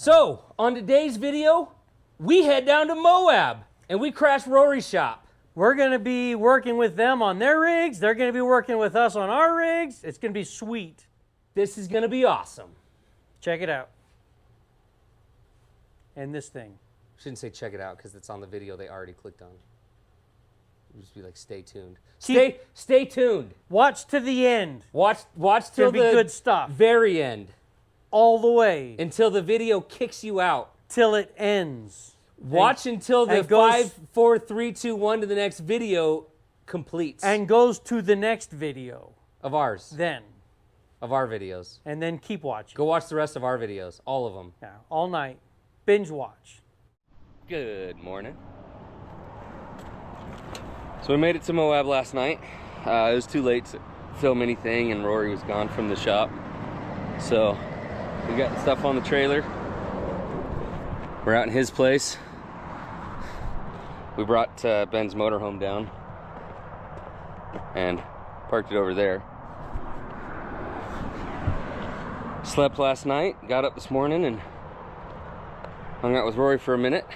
So, on today's video, we head down to Moab and we crash Rory's shop. We're going to be working with them on their rigs. They're going to be working with us on our rigs. It's going to be sweet. This is going to be awesome. Check it out. And this thing. Shouldn't say check it out because it's on the video they already clicked on. Just be like, stay tuned. Stay tuned. Watch to the end. Watch till the good stuff. Very end. All the way. Until the video kicks you out. Till it ends. Watch until the 5, 4, 3, 2, 1 to the next video completes. And goes to the next video. Of ours. Then. Of our videos. And then keep watching. Go watch the rest of our videos. All of them. Yeah, all night. Binge watch. Good morning. So we made it to Moab last night. It was too late to film anything and Rory was gone from the shop. So we got the stuff on the trailer. We're out in his place. We brought Ben's motorhome down and parked it over there. Slept last night, got up this morning and hung out with Rory for a minute.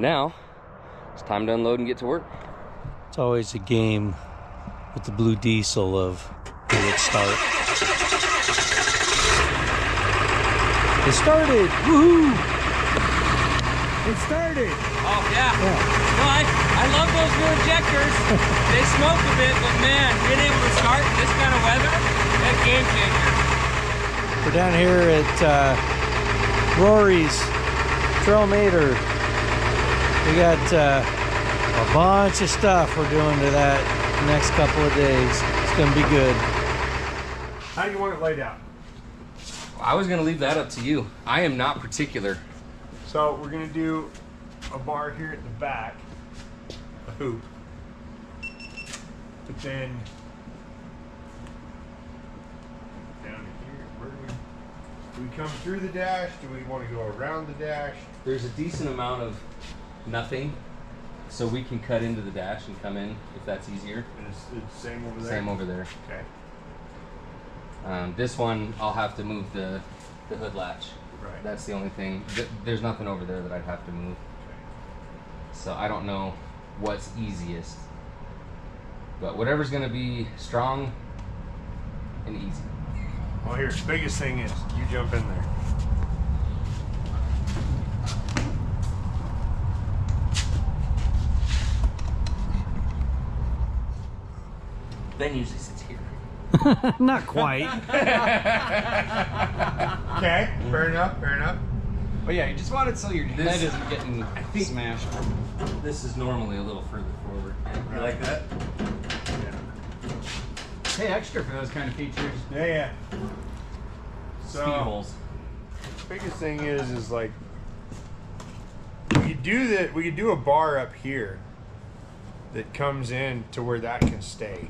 Now, it's time to unload and get to work. It's always a game with the blue diesel of will it start. It started! Woohoo! It started! Oh, yeah. No, I love those new injectors. They smoke a bit, but man, being able to start in this kind of weather, that's a game changer. We're down here at Rory's Trailmator. We got a bunch of stuff we're doing to that next couple of days. It's going to be good. How do you want it laid out? I was going to leave that up to you. I am not particular. So we're going to do a bar here at the back, a hoop, but then down to here, where do we come through the dash? Do we want to go around the dash? There's a decent amount of nothing, so we can cut into the dash and come in if that's easier. And it's same over there? Same over there. Okay. This one, I'll have to move the hood latch. Right. That's the only thing. There's nothing over there that I'd have to move. Okay. So I don't know what's easiest. But whatever's going to be strong and easy. Well, here, the biggest thing is you jump in there. Ben usually sits here. Not quite. Okay, fair enough, fair enough. But yeah, you just want it so your head isn't getting smashed. This is normally a little further forward. You like that? Yeah. Pay extra for those kind of features. Yeah, yeah. Speed holes. Biggest thing is like we could do a bar up here that comes in to where that can stay.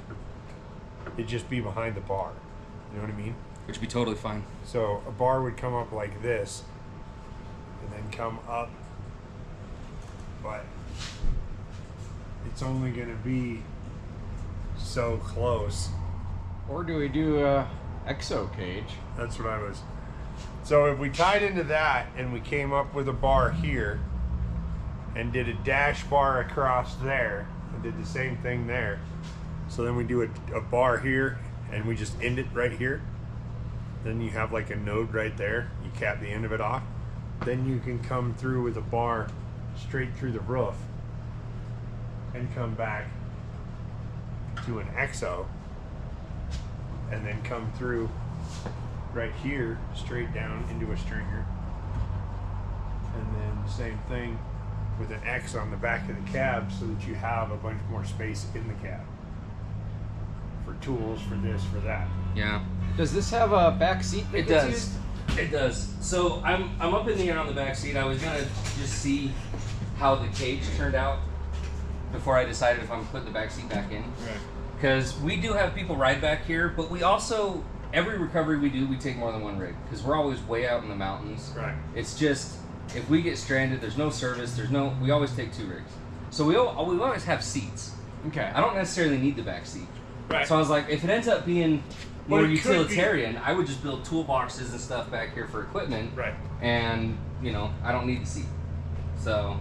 It'd just be behind the bar. You know what I mean? Which would be totally fine. So a bar would come up like this and then come up, but it's only gonna be so close. Or do we do a exo cage? That's what I was. So if we tied into that and we came up with a bar here and did a dash bar across there and did the same thing there. So then we do a bar here and we just end it right here. Then you have like a node right there. You cap the end of it off. Then you can come through with a bar straight through the roof and come back to an exo and then come through right here straight down into a stringer. And then same thing with an X on the back of the cab so that you have a bunch more space in the cab. For tools, for this, for that. Yeah. Does this have a back seat that It gets does. used? It does. So I'm up in the air on the back seat. I was gonna just see how the cage turned out before I decided if I'm putting the back seat back in. Right. Because we do have people ride back here, but we also, every recovery we do, we take more than one rig. Because we're always way out in the mountains. Right. It's just, if we get stranded, there's no service, we always take 2 rigs. So we always have seats. Okay. I don't necessarily need the back seat. Right. So I was like, if it ends up being more Well, it could utilitarian, I would just build toolboxes and stuff back here for equipment. Right. And, you know, I don't need the seat. So,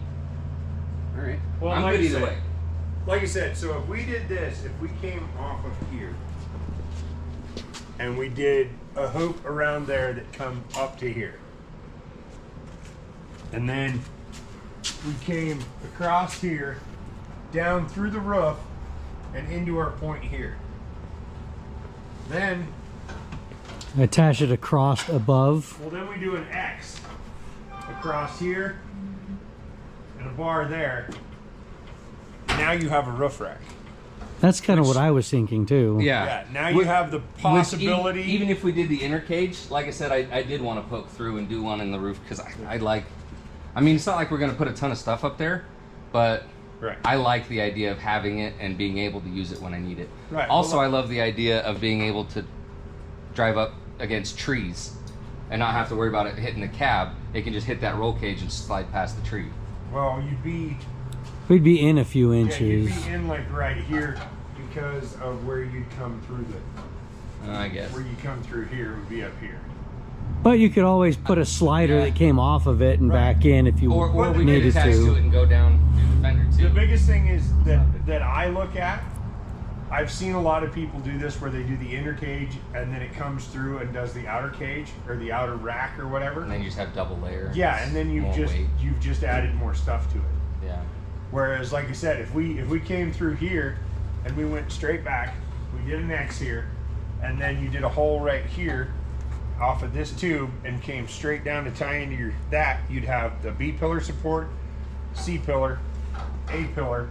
all right. Well, I'm like good I either said- way. Like I said, so if we did this, if we came off of here and we did a hoop around there that come up to here, and then we came across here, down through the roof, and into our point here. Then, Attach it across above. well, then we do an X across here and a bar there. Now you have a roof rack. That's kind of what I was thinking too. Yeah, now you have the Which possibility. even if we did the inner cage, like I said, I did want to poke through and do one in the roof because I like. I mean, it's not like we're going to put a ton of stuff up there, but Right. I like the idea of having it and being able to use it when I need it. Right. Also, Well, I love the idea of being able to drive up against trees and not have to worry about it hitting the cab. It can just hit that roll cage and slide past the tree. Well, you'd be We'd be in a few Yeah, inches. you'd be in like right here because of where you'd come through I guess. where you come through here would be up here. But you could always put a slider Yeah. that came off of it and Right. back in if you Or we could needed attach to it to. and go down through the fender too. The biggest thing is that I look at, I've seen a lot of people do this where they do the inner cage and then it comes through and does the outer cage or the outer rack or whatever. And then you just have double layer. Yeah, and then More weight. you've just added more stuff to it. Yeah. Whereas, like I said, if we came through here and we went straight back, we did an X here, and then you did a hole right here off of this tube and came straight down to tie into your you'd have the B pillar support, C pillar, A pillar,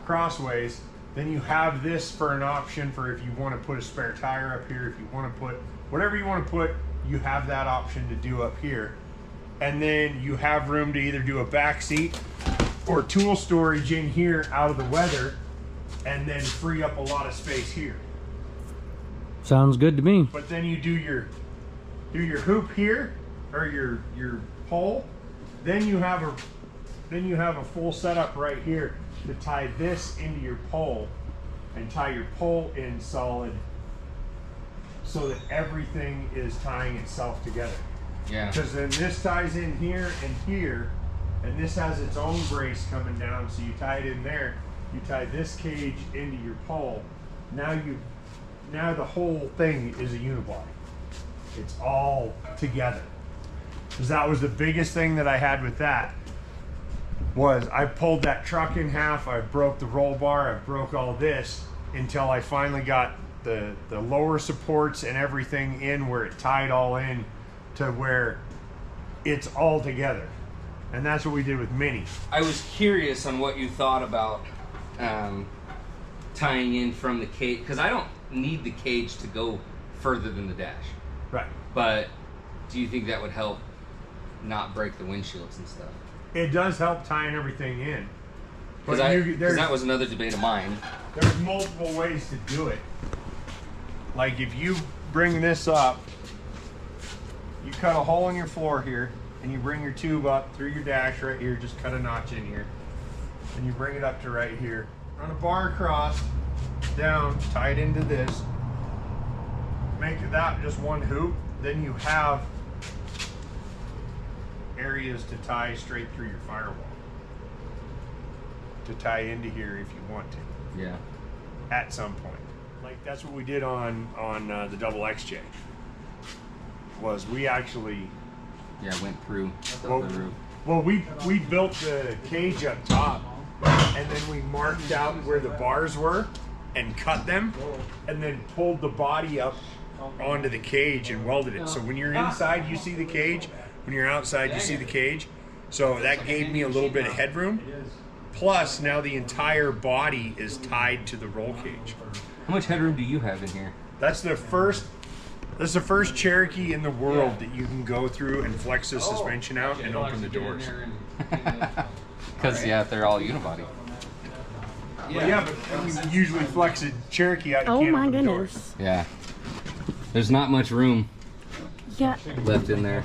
crossways. Then you have this for an option for if you want to put a spare tire up here, if you want to put whatever you want to put, you have that option to do up here. And then you have room to either do a back seat or tool storage in here out of the weather and then free up a lot of space here. Sounds good to me. But then you do your hoop here or your pole, then you have a full setup right here to tie this into your pole and tie your pole in solid so that everything is tying itself together. Yeah. Because then this ties in here and here, and this has its own brace coming down, so you tie it in there. You tie this cage into your pole. Now the whole thing is a unibody. It's all together. Because that was the biggest thing that I had with that. Was I pulled that truck in half. I broke the roll bar. I broke all this until I finally got the lower supports and everything in where it tied all in to where it's all together. And that's what we did with Mini. I was curious on what you thought about tying in from the cage, because I don't need the cage to go further than the dash. Right. But do you think that would help not break the windshields and stuff? It does help tying everything in. Because that was another debate of mine. There's multiple ways to do it. Like if you bring this up, you cut a hole in your floor here, and you bring your tube up through your dash right here, just cut a notch in here, and you bring it up to right here. Run a bar across, down, tie it into this, make that just one hoop, then you have areas to tie straight through your firewall. To tie into here if you want to. Yeah. At some point. Like that's what we did on the double XJ. Was we actually Went through the roof. well we built the cage up top and then we marked out where the bars were and cut them and then pulled the body up onto the cage and welded it. So when you're inside you see the cage, when you're outside you see the cage. So that gave me a little bit of headroom. Plus now the entire body is tied to the roll cage. How much headroom do you have in here? That's the first Cherokee in the world that you can go through and flex the suspension out and open the doors. Because they're all unibody. Well, yeah, but when you usually flex a Cherokee out, you Oh can't my open the doors. goodness. Yeah. There's not much room Yeah. left in there.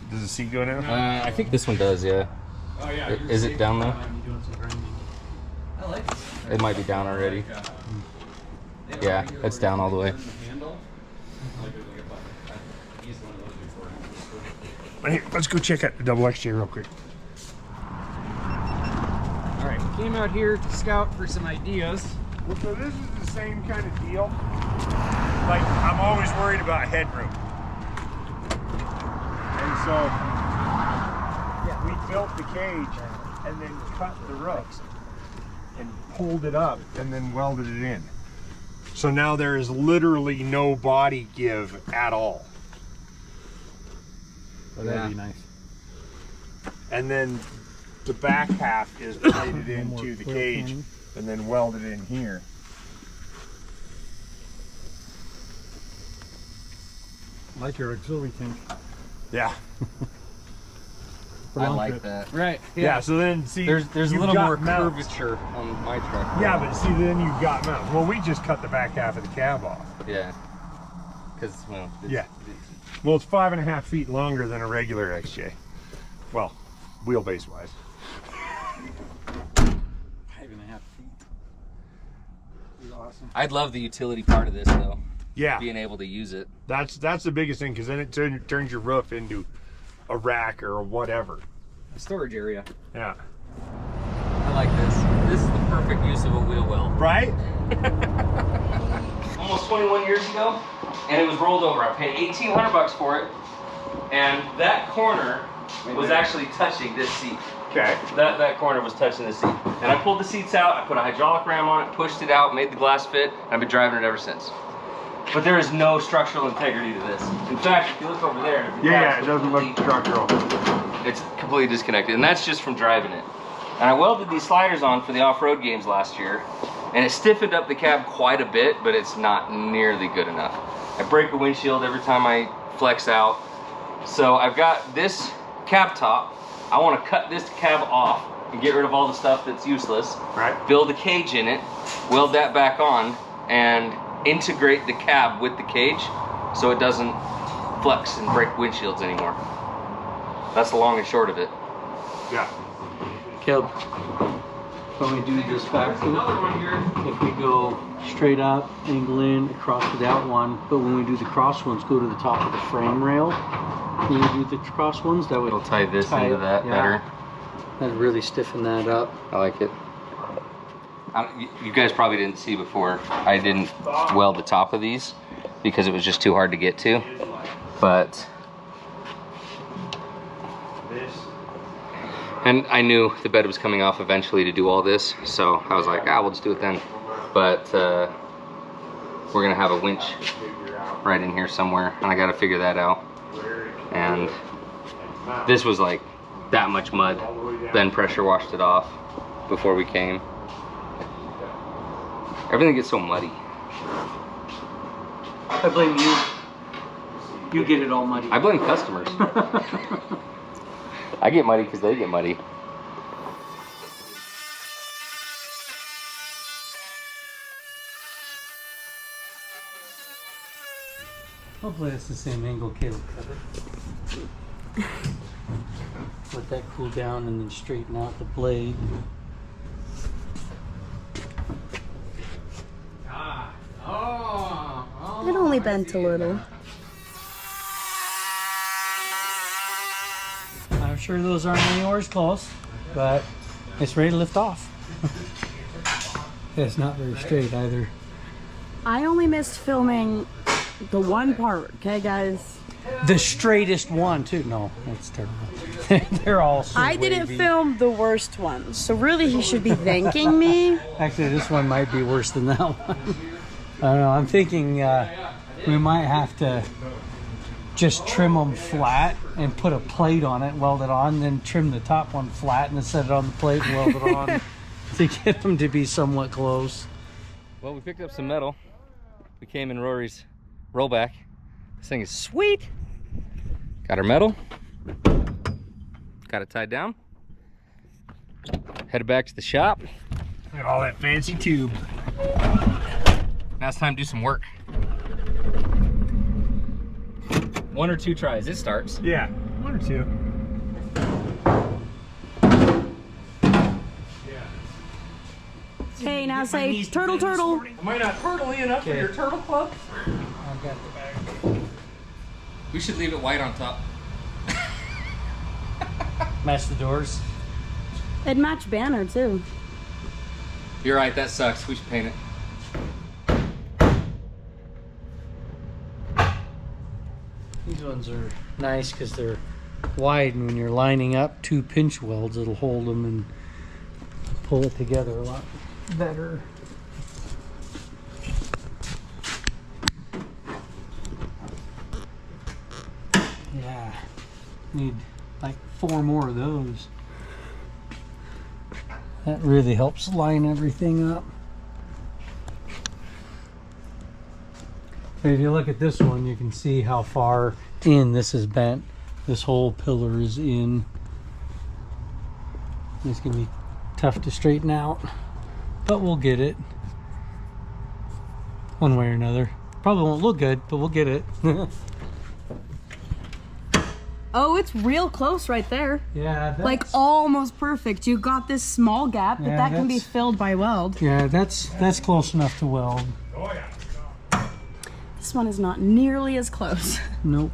Does the seat go down? I think this one does, yeah. Oh yeah. Is it down though? I like this. It might be down already. Yeah, Yeah, it's down all the way. Hey, let's go check out the double XJ real quick. All right, came out here to scout for some ideas. Well, so this is the same kind of deal. Like, I'm always worried about headroom. And so, we built the cage and then cut the roof and pulled it up and then welded it in. So now there is literally no body give at all. Oh, that'd be nice. And then the back half is plated into the cage and then welded in here. Like your auxiliary tank. Yeah. I like that. Right. Yeah, so then see, There's a you've little got more mounts. curvature on my truck. Yeah, but see, then you've got mounts. Well, we just cut the back half of the cab off. Yeah. Because, well, Well, it's 5.5 feet longer than a regular XJ. Well, wheelbase wise. 5.5 feet. Awesome. I'd love the utility part of this though. Yeah, Being able to use it. that's the biggest thing, because then it turns your roof into a rack or whatever. A storage area. Yeah. I like this. This is the perfect use of a wheel well. Right? Almost 21 years ago, and it was rolled over. I paid $1,800 for it, and that corner was actually touching this seat. Okay. That corner was touching the seat. And I pulled the seats out, I put a hydraulic ram on it, pushed it out, made the glass fit, and I've been driving it ever since. But there is no structural integrity to this. In fact, if you look over there, Yeah, it doesn't look structural. it's completely disconnected, and that's just from driving it. And I welded these sliders on for the Offroad Games last year, and it stiffened up the cab quite a bit, but it's not nearly good enough. I break a windshield every time I flex out. So I've got this cab top. I want to cut this cab off and get rid of all the stuff that's useless. Right. Build a cage in it, weld that back on, and integrate the cab with the cage so it doesn't flex and break windshields anymore. That's the long and short of it. Yeah. Caleb, when we do this back loop, if we go straight up, angle in, across without one, but when we do the cross ones, go to the top of the frame rail. When we do the cross ones, that would It'll tie this into that better. That'd really stiffen that up. I like it. You guys probably didn't see before, I didn't weld the top of these because it was just too hard to get to. But, and I knew the bed was coming off eventually to do all this, so I was like, we'll just do it then. But we're gonna have a winch right in here somewhere, and I gotta figure that out. And this was like that much mud, then pressure washed it off before we came. Everything gets so muddy. I blame you. You get it all muddy. I blame customers. I get muddy because they get muddy. Hopefully it's the same angle Caleb cut it. Let that cool down and then straighten out the blade. It only bent a little. I'm sure those aren't anywhere close, but it's ready to lift off. It's not very straight either. I only missed filming the one part, okay, guys? The straightest one too. No, that's terrible. They're all so I didn't wavy. film the worst one, so really he should be thanking me. Actually, this one might be worse than that one. I don't know. I'm thinking we might have to just trim them flat and put a plate on it, weld it on, then trim the top one flat and then set it on the plate and weld it on to get them to be somewhat close. Well, we picked up some metal. We came in Rory's rollback. This thing is sweet. Got our metal. Got it tied down. Headed back to the shop. Look at all that fancy tube. Now it's time to do some work. 1 or 2 tries, it starts. Yeah, 1 or 2. Okay, now say turtle, turtle. Am I not turtly enough for your turtle club? I've got the bag. We should leave it white on top. Match the doors. It'd match banner too. You're right, that sucks. We should paint it. These ones are nice because they're wide, and when you're lining up 2 pinch welds, it'll hold them and pull it together a lot better. Yeah, need like 4 more of those. That really helps line everything up. But if you look at this one, you can see how far in this is bent. This whole pillar is in. It's gonna be tough to straighten out, but we'll get it one way or another. Probably won't look good, but we'll get it. Oh, it's real close right there. Yeah, that's, Like almost perfect. You got this small gap, but Yeah, that can be that's- filled by weld. yeah, that's close enough to weld. Oh yeah. This one is not nearly as close. Nope.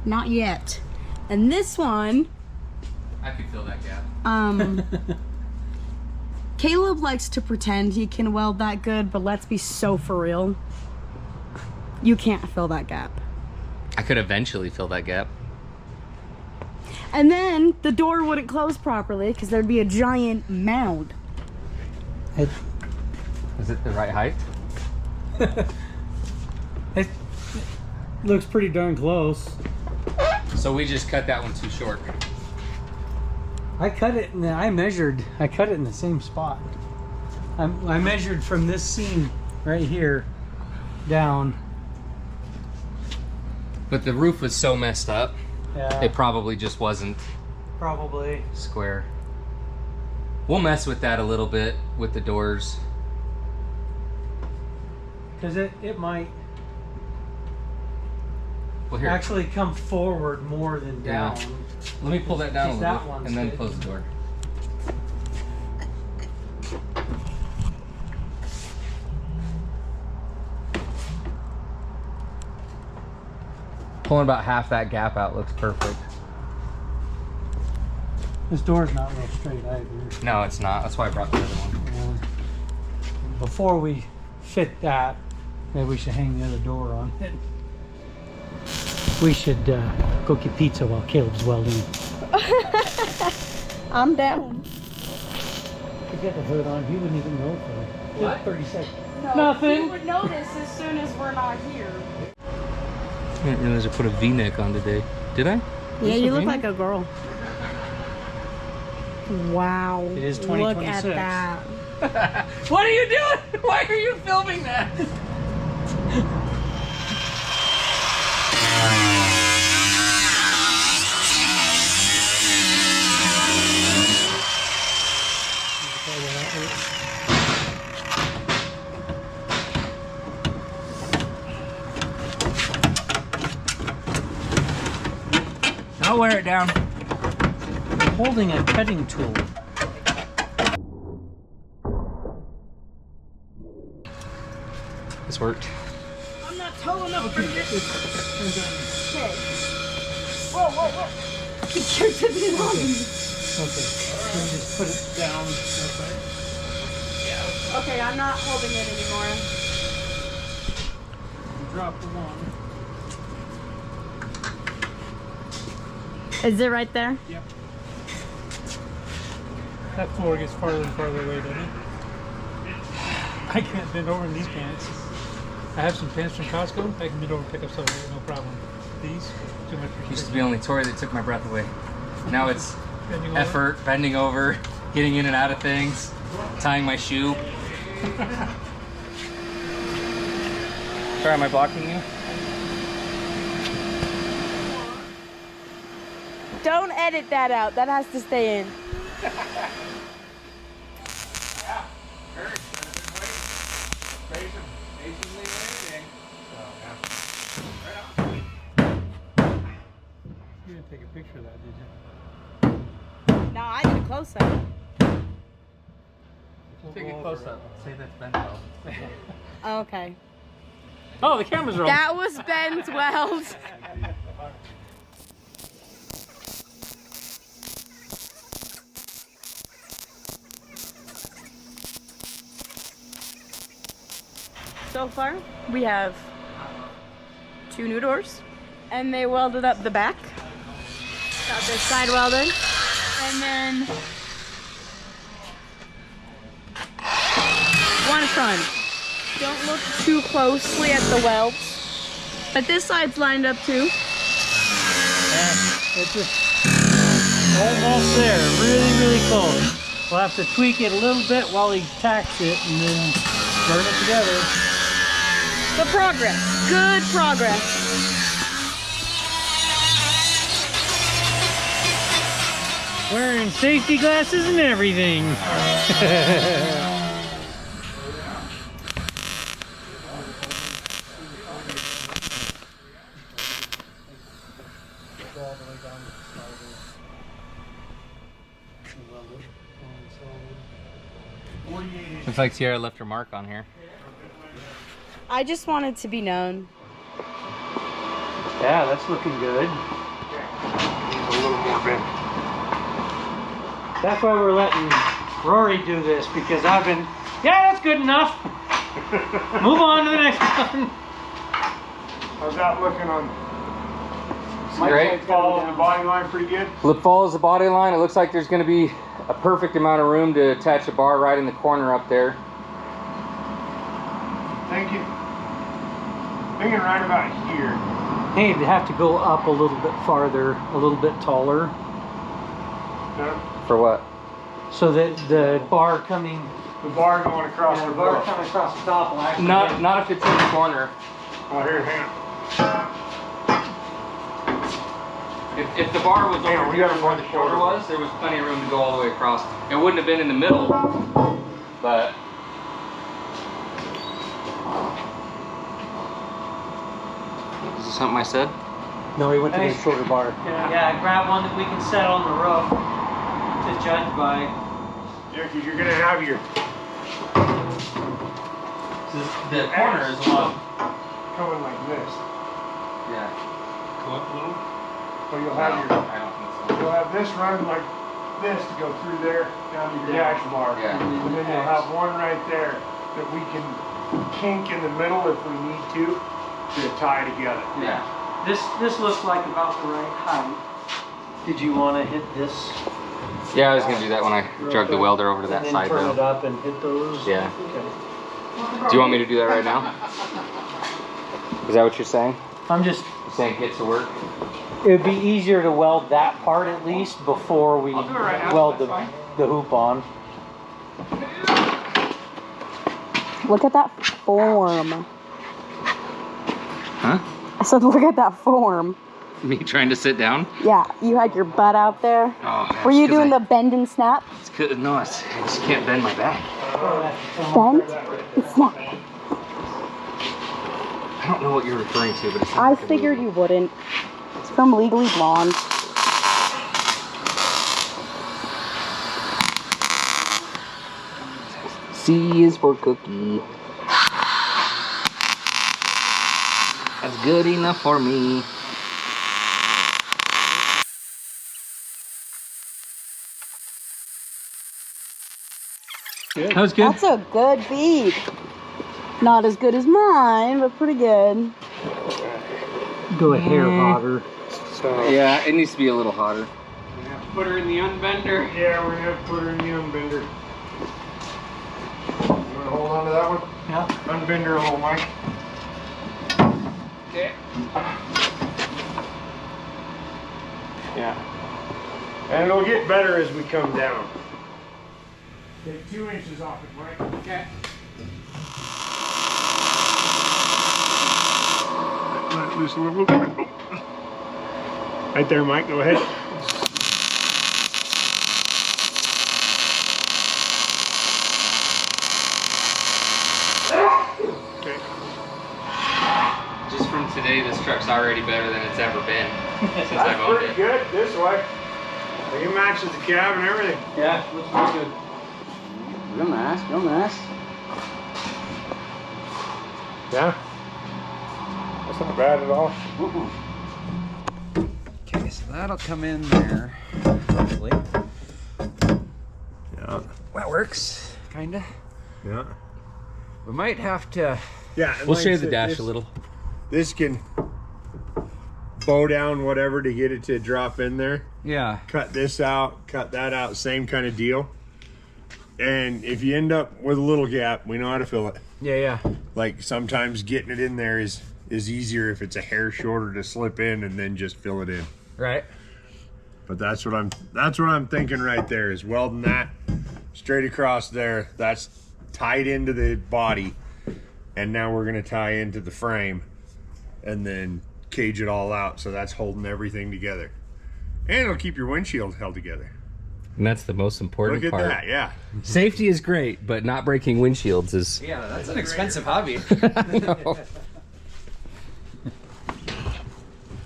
Not yet. And this one, I could fill that gap. Caleb likes to pretend he can weld that good, but let's be so for real. You can't fill that gap. I could eventually fill that gap. And then the door wouldn't close properly because there'd be a giant mound. It, Is it the right height? it looks pretty darn close. So we just cut that one too short. I cut it, and I cut it in the same spot. I measured from this seam right here down. But the roof was so messed up, Yeah, it probably just wasn't probably. square. We'll mess with that a little bit with the doors. Because it might Well, here, actually come forward more than Yeah. down. let me pull that down a Because little that bit one's and then good. close the door. Pulling about half that gap out looks perfect. This door's not real straight either. No, it's not. That's why I brought the other one. Before we fit that, maybe we should hang the other door on it. We should go get pizza while Caleb's welding. I'm down. If you get the hood on, he wouldn't even know for What? 30 seconds. No, Nothing. You would notice as soon as we're not here. I didn't realize I put a V-neck on today. Did I? Yeah, you look Sabrina? like a girl. Wow. It is Look 2026. at that. What are you doing? Why are you filming that? I'll wear it down. I'm holding a cutting tool. This worked. I'm not tall enough for this. Okay. Whoa, whoa, whoa. You're tipping it on. Okay, let me just put it down. Okay, I'm not holding it anymore. Drop the one. Is it right there? Yep. That floor gets farther and farther away, doesn't it? I can't bend over in these pants. I have some pants from Costco. I can bend over and pick up some, no problem. These, too much for Used to be only Tori that took my breath away. Now it's bending over. effort, bending over, getting in and out of things, tying my shoe. Sorry, am I blocking you? Don't edit that out. That has to stay in. You didn't take a picture of that, did you? No, I did a close up. Close Take a close up. Say that's Ben weld. Okay. Oh, the camera's rolling. That was Ben's weld. So far, we have 2 new doors, and they welded up the back. Got this side welded, and then one front. Don't look too closely at the welds, but this side's lined up too. Yeah, it's just almost there, really, really close. We'll have to tweak it a little bit while he tacks it and then burn it together. But progress, good progress. Wearing safety glasses and everything. Looks like Sierra left her mark on here. I just wanted to be known. Yeah, that's looking good. Needs a little more bend. That's why we're letting Rory do this, because I've been, yeah, that's good enough. Move on to the next one. How's that looking on? Great. Follow the body line pretty good. Well, it follows the body line. It looks like there's going to be a perfect amount of room to attach a bar right in the corner up there. Thank you. Thinking right about here. Hey, they have to go up a little bit farther, a little bit taller, No, For what? so that the bar coming, the bar going across the bar roof. coming across the top will actually Not if it's in the corner. Oh, here, hang on. If the bar was Hang on, over we here gotta where run the shoulder was, there was plenty of room to go all the way across. It wouldn't have been in the middle, but is this something I said? No, he went to the shorter bar. Yeah, grab one that we can set on the roof to judge by. Yeah, because you're gonna have your The corner is a lot. coming like this. Yeah. Go up a little. So you'll have your, I don't think so. you'll have this run like this to go through there down to your dash bar. Yeah. And then you'll have one right there that we can kink in the middle if we need to tie together. Yeah. This looks like about the right height. Did you want to hit this? Yeah, I was gonna do that when I drug the welder over to that side turn it though. up and hit those? Yeah. Okay. Do you want me to do that right now? Is that what you're saying? I'm just, You're saying get to work? it would be easier to weld that part at least before we weld the hoop on. Look at that form. Huh? I said, look at that form. Me trying to sit down? Yeah, you had your butt out there. Oh, Were you doing the bend and snap? No, I just can't bend my back. Bend and snap. I don't know what you're referring to, but it sounds I like a figured movie. you wouldn't. It's from Legally Blonde. C is for cookie. That's good enough for me. That was good. That's a good bead. Not as good as mine, but pretty good. Go a hair hotter. So Yeah, it needs to be a little hotter. Put her in the unbender. yeah, we're gonna have to put her in the unbender. You wanna hold on to that one? Yeah. Unbender a little, Mike. Okay. Yeah. And it'll get better as we come down. Take 2 inches off it, Mike. Okay. Let it loose a little bit. Right there, Mike. Go ahead. Okay. Just from today, this truck's already better than it's ever been since I've That's owned pretty it. good this way. It matches the cab and everything. Yeah, looks pretty good. Real nice, real nice. Yeah. That's not bad at all. Okay, so that'll come in there. Hopefully. Yeah. That works, kinda. Yeah. We might have to. Yeah. and We'll like shave I the said, dash this- a little. This can bow down whatever to get it to drop in there. Yeah. Cut this out, cut that out, same kind of deal. And if you end up with a little gap, we know how to fill it. Yeah. Like sometimes getting it in there is easier if it's a hair shorter to slip in and then just fill it in. Right. But that's what I'm thinking right there is welding that straight across there. That's tied into the body. And now we're gonna tie into the frame and then cage it all out. So that's holding everything together. And it'll keep your windshield held together. And that's the most important Look at part. that, yeah. Safety is great, but not breaking windshields is. Yeah, that's an expensive hobby.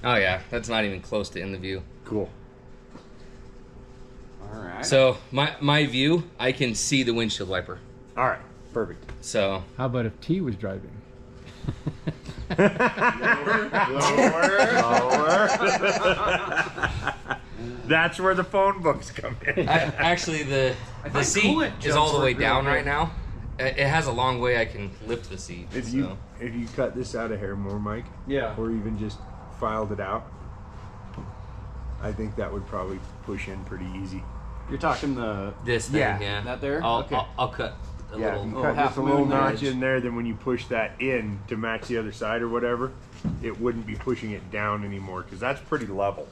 Oh yeah, that's not even close to in the view. Cool. All right. So my view, I can see the windshield wiper. All right, perfect. So How about if T was driving? Lower. That's where the phone books come in. actually, the thought seat coolant is all jumps the way were down really right now. It has a long way I can lift the seat. If so. you cut this out a hair more, Mike, Yeah. or even just filed it out, I think that would probably push in pretty easy. You're talking the. This thing, Yeah, yeah. that there? I'll, Okay. I'll cut a Yeah, little. if you Oh, cut half just a little moon notch edge. in there, then when you push that in to match the other side or whatever, it wouldn't be pushing it down anymore because that's pretty level.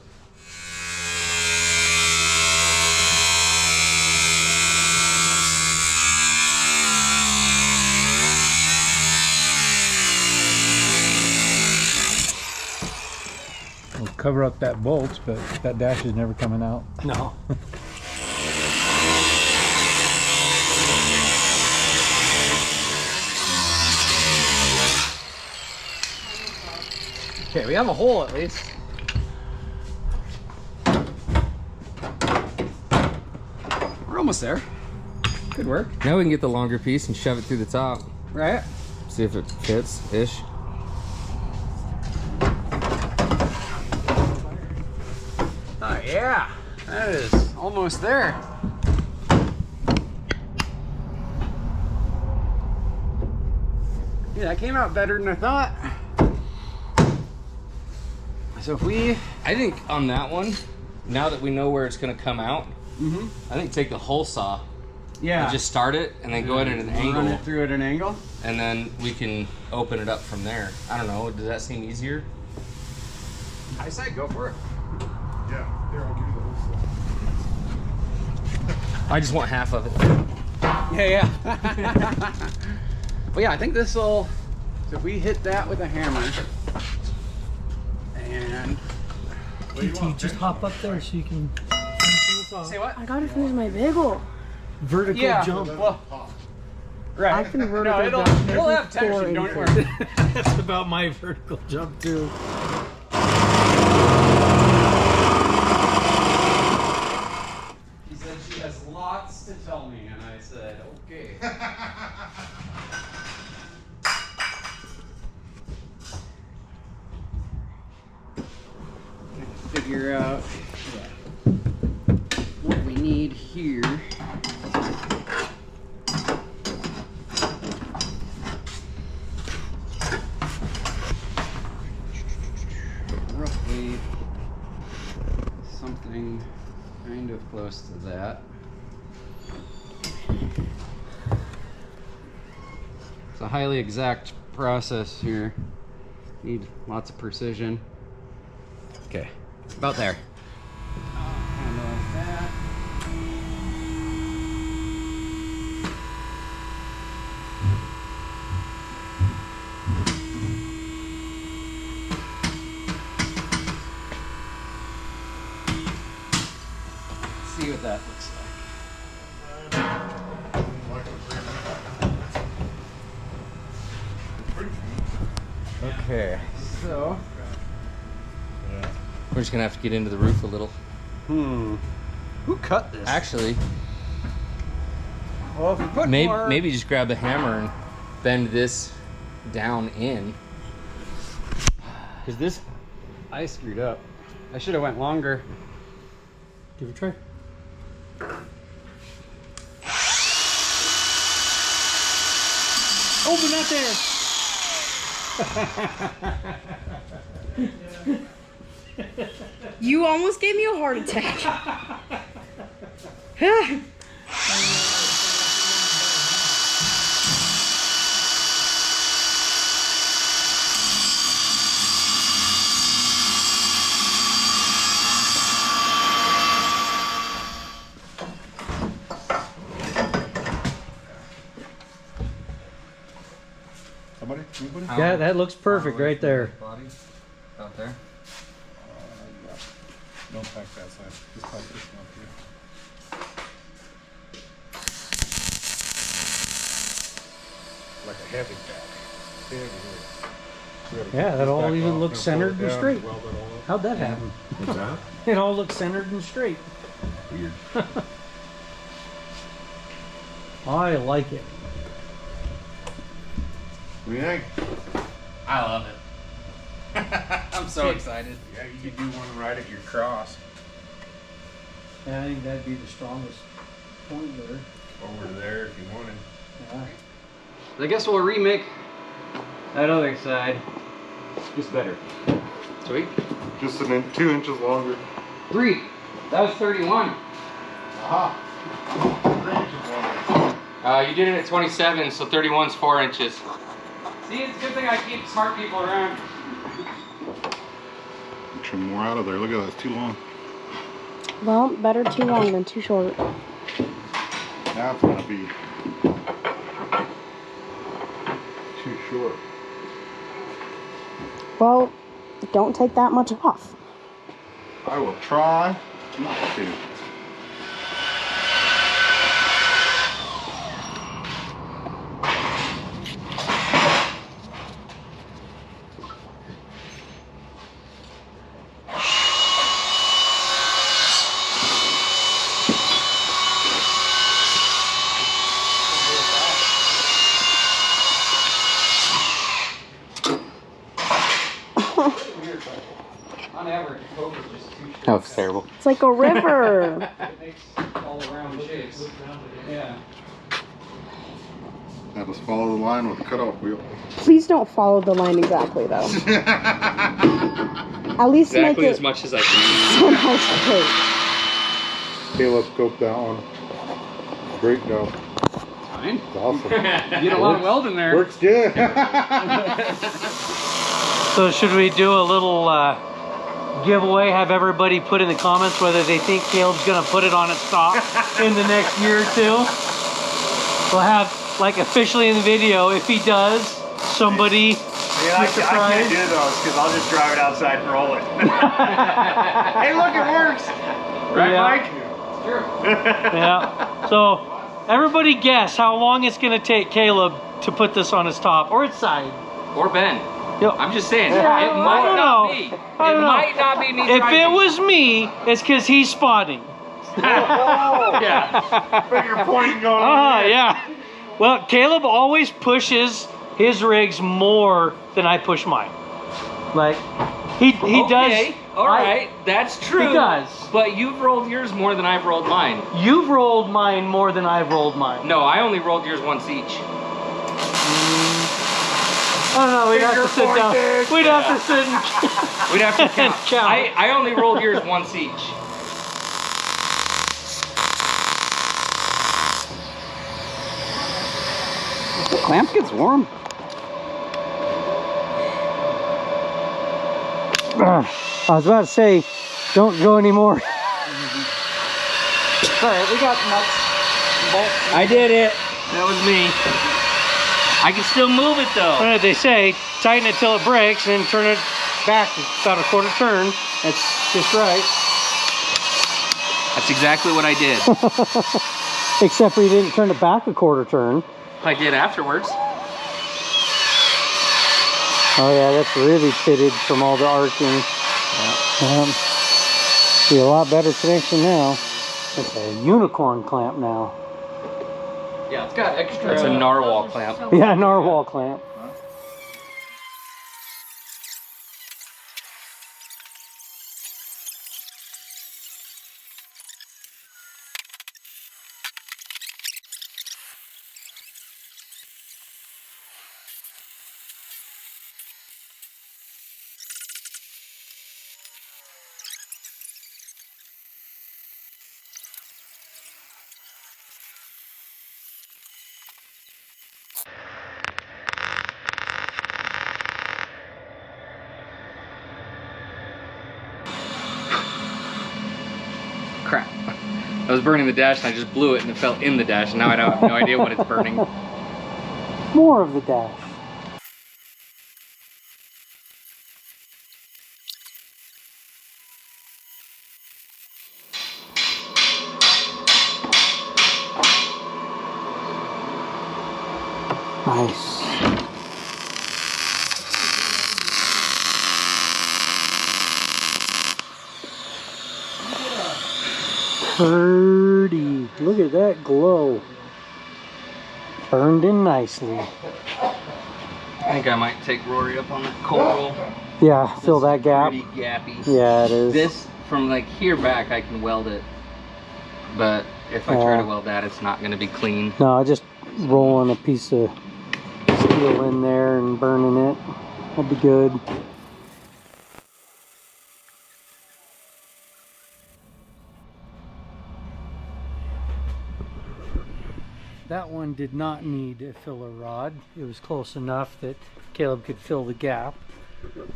We'll cover up that bolt, but that dash is never coming out. No. Okay, we have a hole at least. We're almost there. Good work. Now we can get the longer piece and shove it through the top. Right? See if it fits ish. Oh yeah, that is almost there. Yeah, that came out better than I thought. So if we, I think on that one, now that we know where it's going to come out, I think take the hole saw yeah, and just start it and then go at an run angle, it through at an angle. and then we can open it up from there. I don't know. Does that seem easier? I say go for it. Yeah, there, I'll give you the whole I just want half of it. Yeah. But yeah, I think this will. So if we hit that with a hammer, and Just hop up there so you can say what? I gotta finish my bagel. vertical Yeah. jump. Well, right. I can vertical No, it'll jump have every tension. Don't 4 worry. That's about my vertical jump too. He said she has lots to tell me, and I said okay. Figure out what we need here. Roughly something kind of close to that. It's a highly exact process here. Need lots of precision. Okay, about there. Kind of like that. Let's see what that looks like. Okay, so We're just gonna have to get into the roof a little. who cut this? Actually, Well, if we put Maybe, more... maybe just grab a hammer and bend this down in. Cause this, I screwed up. I should have went longer. Give it a try. Oh, but not there. You almost gave me a heart attack. Somebody? Anybody? Yeah, that looks perfect right there. Body out there. Don't pack that side. Just pack this one up here. Like a heavy pack. Heavy. Yeah, that all even looks centered and straight. How'd that happen? What's that? It all looks centered and straight. Weird. I like it. What do you think? I love it. I'm so excited. Yeah, you could do one right at your cross. Yeah, I think that'd be the strongest point there. Over to there if you wanted. Yeah. I guess we'll remake that other side. Just better. Sweet. Just 2 inches longer. 3. That was 31. Aha. 3 inches longer. you did it at 27, so 31's 4 inches. See, it's a good thing I keep smart people around. Trim more out of there. Look at that, it's too long. Well, better too long than too short. Now it's gonna be too short. Well, don't take that much off. I will try not to. On average, Coke is just too short. That was terrible. It's like a river. It makes all around shapes. Yeah. Now just follow the line with the cutoff wheel. Please don't follow the line exactly, though. At least Exactly make as it much as I can. somehow straight. Caleb scoped that one. Great job. Fine. It's awesome. You get a lot of welding there. Works good. So should we do a little giveaway? Have everybody put in the comments whether they think Caleb's gonna put it on its top in the next year or two. We'll have like officially in the video. If he does, somebody I can't do those because I'll just drive it outside and roll it. Hey, look, it works! Right, Yeah. Mike? It's true. Yeah. So everybody guess how long it's gonna take Caleb to put this on his top or its side. Or Ben. Yo. I'm just saying, Yeah, it I might don't not know. be. I It don't know. might not be me If driving. it was me, it's because he's spotting. Yeah. But you're pointing going on there. Yeah. Well, Caleb always pushes his rigs more than I push mine. Like, he Okay, does. alright, that's true. He does. But you've rolled yours more than I've rolled mine. You've rolled mine more than I've rolled mine. No, I only rolled yours once each. I don't know, we'd have to sit down. We'd have to sit and We'd have to count. Count. I only rolled yours once each. The clamp gets warm. I was about to say, don't go anymore. Alright, we got nuts and bolts. I did it. That was me. I can still move it though. What did they say? Tighten it till it breaks and then turn it back about a quarter turn. That's just right. That's exactly what I did. Except for you didn't turn it back a quarter turn. I did afterwards. Oh yeah, that's really pitted from all the arcing. Be a lot better connection now. It's a unicorn clamp now. Yeah, it's got extra. It's a narwhal clamp. Yeah, narwhal clamp. Crap. I was burning the dash and I just blew it and it fell in the dash and now I have no idea what it's burning. More of the dash. Nice. Pretty. Look at that glow. Burned in nicely. I think I might take Rory up on that cold roll. Yeah, fill that gap. Pretty gappy. Yeah, it is. This, from like here back, I can weld it. But if I try to weld that, it's not going to be clean. No, just rolling a piece of steel in there and burning it. That'd be good. That one did not need a filler rod. It was close enough that Caleb could fill the gap.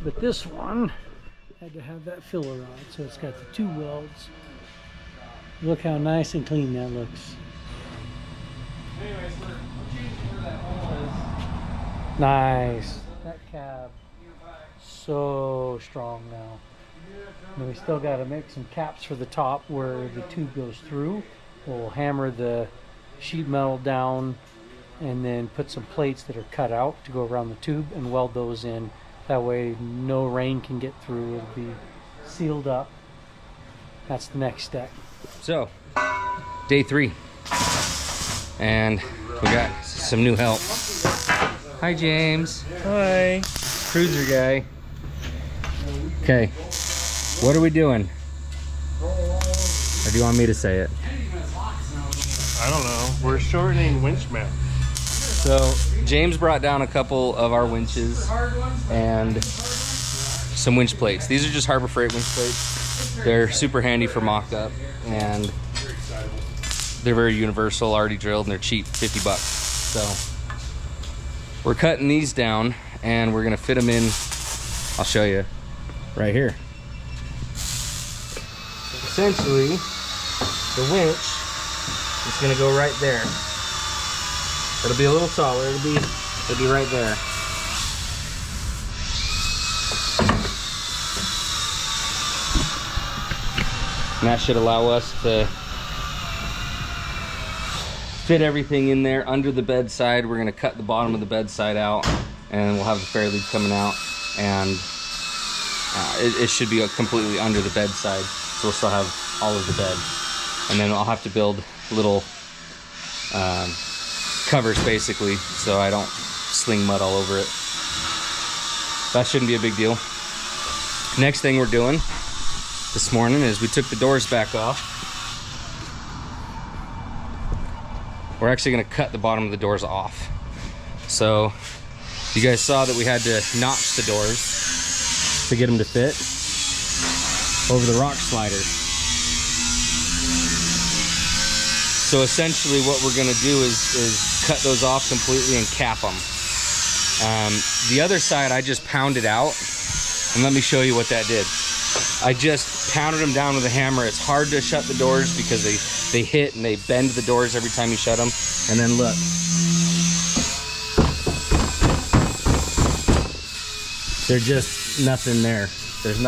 But this one had to have that filler rod. So it's got the 2 welds. Look how nice and clean that looks. Anyways, we're changing where that hole is. Nice. That cab so strong now. And we still got to make some caps for the top where the tube goes through. We'll hammer the sheet metal down and then put some plates that are cut out to go around the tube and weld those in. That way no rain can get through. It'll be sealed up. That's the next step. So, day 3. And we got some new help. Hi, James. Hi. Cruiser guy. Okay, what are we doing? Or do you want me to say it? I don't know. We're shortening winch mount. So James brought down a couple of our winches and some winch plates. These are just Harbor Freight winch plates. They're super handy for mock-up and they're very universal, already drilled, and they're cheap, 50 bucks. So we're cutting these down and we're gonna fit them in, I'll show you, right here. Essentially, the winch is gonna go right there. It'll be a little taller, it'll be right there. And that should allow us to fit everything in there under the bedside. We're gonna cut the bottom of the bedside out and we'll have the fair lead coming out, and it should be completely under the bedside. So we'll still have all of the bed. And then I'll have to build little covers basically so I don't sling mud all over it. That shouldn't be a big deal. Next thing we're doing this morning is we took the doors back off. We're actually gonna cut the bottom of the doors off. So you guys saw that we had to notch the doors to get them to fit over the rock slider. So essentially what we're gonna do is cut those off completely and cap them. The other side I just pounded out, and let me show you what that did. I just pounded them down with a hammer. It's hard to shut the doors because they hit and they bend the doors every time you shut them. And then look. There's just nothing there. There's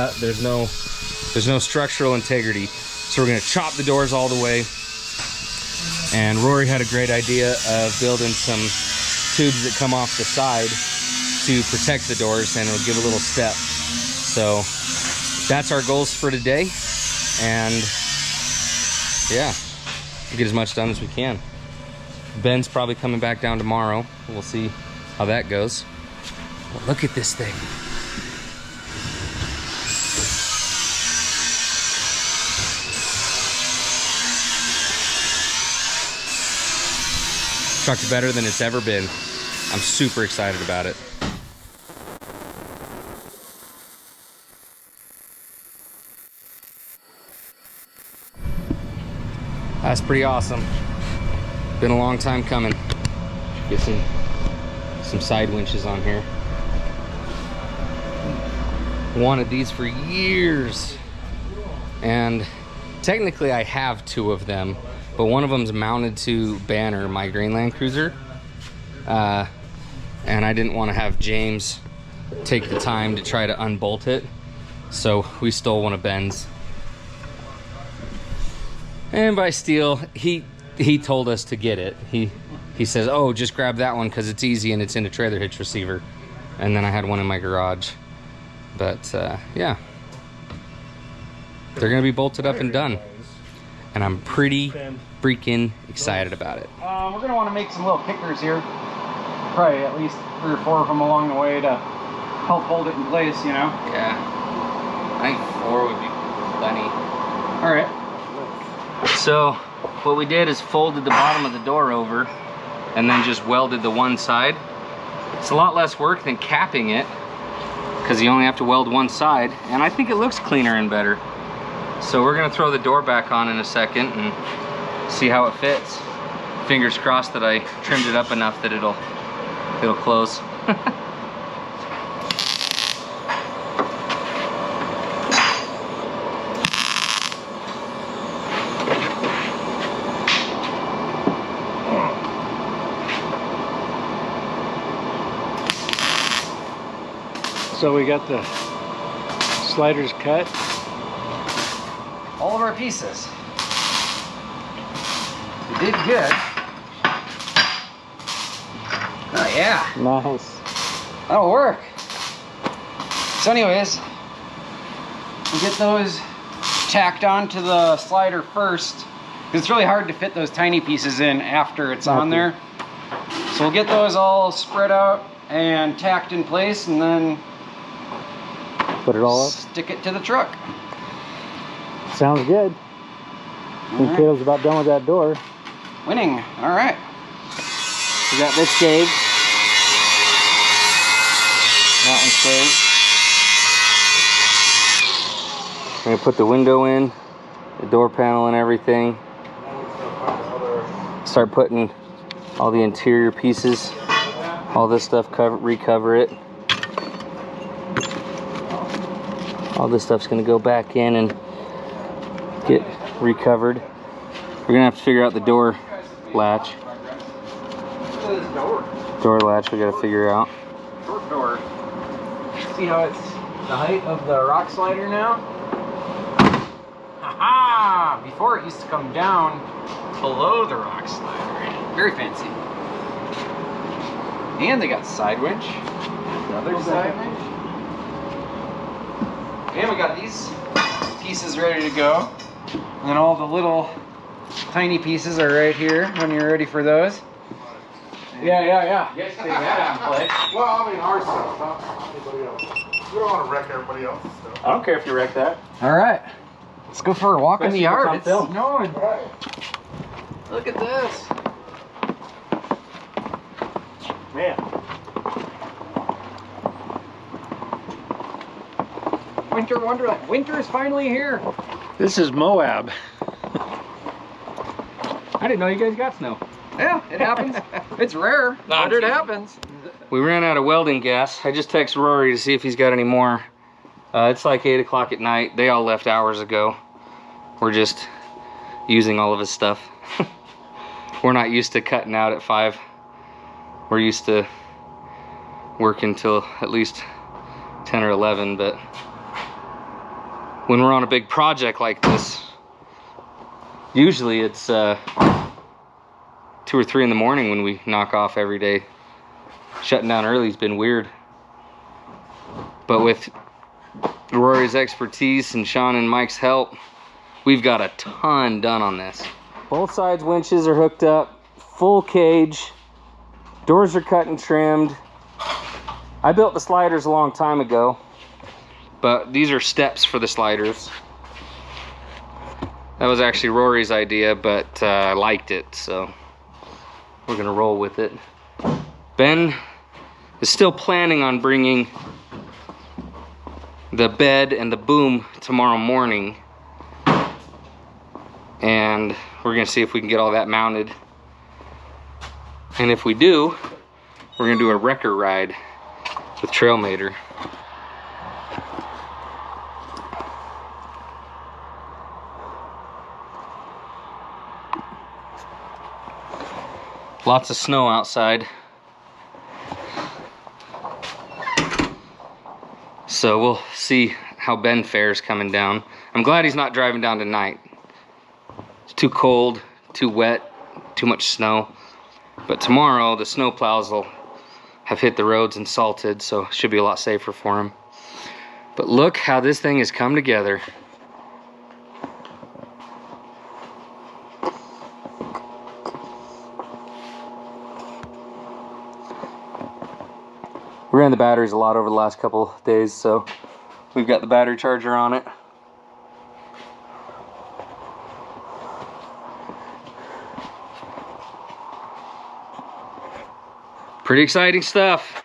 no structural integrity. So we're gonna chop the doors all the way. And Rory had a great idea of building some tubes that come off the side to protect the doors, and it'll give a little step. So that's our goals for today. And yeah, we'll get as much done as we can. Ben's probably coming back down tomorrow. We'll see how that goes. But look at this thing. Truck's better than it's ever been. I'm super excited about it. That's pretty awesome. Been a long time coming. Get some side winches on here. Wanted these for years. And technically I have 2 of them, but one of them's mounted to Banner, my Greenland cruiser. And I didn't want to have James take the time to try to unbolt it. So we stole one of Ben's. And by steal, he told us to get it. He says, oh, just grab that one because it's easy and it's in a trailer hitch receiver. And then I had one in my garage. But yeah, they're gonna be bolted up and done. And I'm pretty freaking excited about it. We're gonna want to make some little kickers here. Probably at least 3 or 4 of them along the way to help hold it in place, you know? Yeah, I think 4 would be plenty. All right. So what we did is folded the bottom of the door over and then just welded the one side. It's a lot less work than capping it because you only have to weld one side, and I think it looks cleaner and better. So we're gonna throw the door back on in a second and see how it fits. Fingers crossed that I trimmed it up enough that it'll close. So we got the sliders cut. All of our pieces. We did good. Oh yeah. Nice. That'll work. So anyways, we'll get those tacked onto the slider first. It's really hard to fit those tiny pieces in after it's on there. So we'll get those all spread out and tacked in place, and then Put it all up. stick it to the truck. Sounds good. I think Caleb's about done with that door. Winning. All right. We got this shaved. That one's shaved. I'm gonna put the window in, the door panel and everything. Start putting all the interior pieces, all this stuff, recover it. All this stuff's gonna go back in and get recovered. We're gonna have to figure out the door latch. Door latch we gotta figure out. Short door. See how it's the height of the rock slider now? Haha! Before it used to come down below the rock slider. Very fancy. And they got side winch. Another side winch. And we got these pieces ready to go. And then all the little tiny pieces are right here when you're ready for those. Yeah. You guys take that out and play. Well, I mean, our stuff, not anybody else. We don't want to wreck everybody else's stuff. I don't care if you wreck that. All right. Let's go for a walk in the yard. on film. Look at this. Man. Winter Wonderland. Winter is finally here. This is Moab. I didn't know you guys got snow. Yeah, it happens. It's rare, but it happens. We ran out of welding gas. I just texted Rory to see if he's got any more. It's like 8 o'clock at night. They all left hours ago. We're just using all of his stuff. We're not used to cutting out at 5. We're used to working till at least 10 or 11, but when we're on a big project like this, usually it's 2 or 3 in the morning when we knock off every day. Shutting down early has been weird. But with Rory's expertise and Sean and Mike's help, we've got a ton done on this. Both sides winches are hooked up, full cage. Doors are cut and trimmed. I built the sliders a long time ago, but these are steps for the sliders. That was actually Rory's idea, but I liked it, so we're gonna roll with it. Ben is still planning on bringing the bed and the boom tomorrow morning, and we're gonna see if we can get all that mounted. And if we do, we're gonna do a wrecker ride with Trailmater. Lots of snow outside. So we'll see how Ben fares coming down. I'm glad he's not driving down tonight. It's too cold, too wet, too much snow. But tomorrow the snow plows will have hit the roads and salted, so it should be a lot safer for him. But look how this thing has come together. We ran the batteries a lot over the last couple days, so we've got the battery charger on it. Pretty exciting stuff.